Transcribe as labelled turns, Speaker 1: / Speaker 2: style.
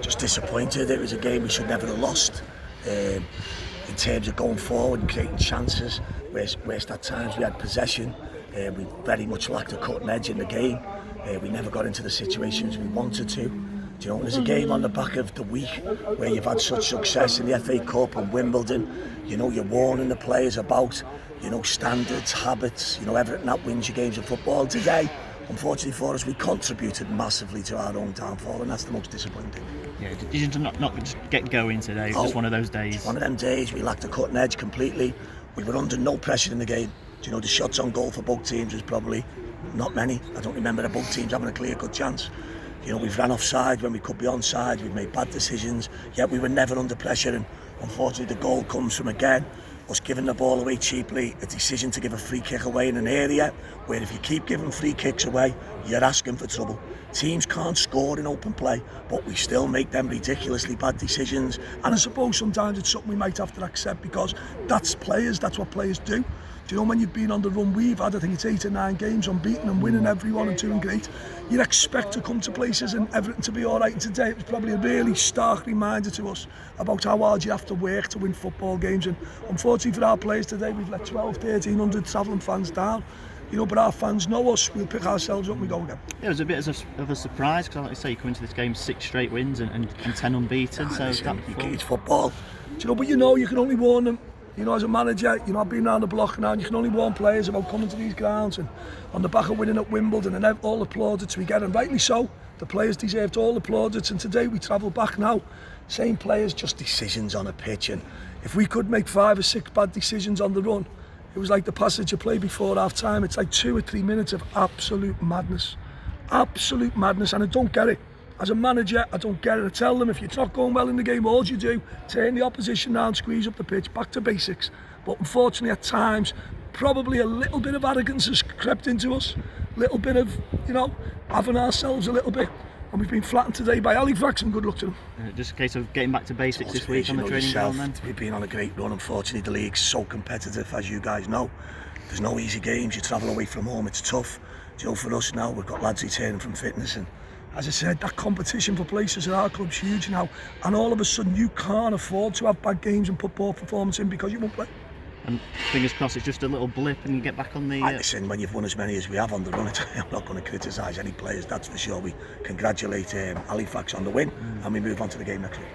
Speaker 1: Just disappointed. It was a game we should never have lost. In terms of going forward and creating chances, whereas at times we had possession, we very much lacked a cutting edge in the game. We never got into the situations we wanted to. Do you know, there's a game on the back of the week where you've had such success in the FA Cup and Wimbledon. You know, you're warning the players about, you know, standards, habits, you know, everything that wins your games of football. Today, unfortunately for us, we contributed massively to our own downfall, and that's the most disappointing thing.
Speaker 2: Yeah, did you not just get going today? It was just one of those days.
Speaker 1: One of them days, we lacked a cutting edge completely. We were under no pressure in the game. Do you know, the shots on goal for both teams was probably not many. I don't remember both teams having a clear-cut chance. You know, we've ran offside when we could be onside. We've made bad decisions, yet we were never under pressure. And unfortunately, the goal comes from, again, us giving the ball away cheaply, a decision to give a free kick away in an area where if you keep giving free kicks away, you're asking for trouble. Teams can't score in open play, but we still make them ridiculously bad decisions. And I suppose sometimes it's something we might have to accept, because that's players, that's what players do. Do you know, when you've been on the run we've had, I think it's 8 or 9 games unbeaten and winning everyone and doing great, you'd expect to come to places and everything to be all right. And today it was probably a really stark reminder to us about how hard you have to work to win football games. And unfortunately for our players today, we've let 1,200 travelling fans down. You know, but our fans know us. We'll pick ourselves up and we go again.
Speaker 2: Yeah, it was a bit of a surprise, because, like I say, you come into this game 6 straight wins and 10 unbeaten.
Speaker 1: It's football. Do you know, but you know, you can only warn them. You know, as a manager, you know, I've been around the block now, and you can only warn players about coming to these grounds, and on the back of winning at Wimbledon and all the plaudits we get, and rightly so. The players deserved all the plaudits, and today we travel back now. Same players, just decisions on a pitch, and if we could make 5 or 6 bad decisions on the run, it was like the passage of play before half time. It's like 2 or 3 minutes of absolute madness. Absolute madness, and I don't get it. As a manager, I don't get it. I tell them, if you're not going well in the game, all you do, turn the opposition round, squeeze up the pitch, back to basics. But unfortunately, at times, probably a little bit of arrogance has crept into us. A little bit of, you know, having ourselves a little bit. And we've been flattened today by Halifax, and good luck to them.
Speaker 2: Just a case of getting back to basics this week on the training ground then?
Speaker 1: We've been on a great run. Unfortunately, the league's so competitive, as you guys know. There's no easy games. You travel away from home, it's tough. You know, for us now, we've got lads returning from fitness, and as I said, that competition for places at our club's huge now, and all of a sudden you can't afford to have bad games and put poor performance in because you won't play.
Speaker 2: And fingers crossed it's just a little blip and you get back on the...
Speaker 1: Listen, when you've won as many as we have on the run, I'm not going to criticise any players, that's for sure. We congratulate Halifax on the win and we move on to the game next week.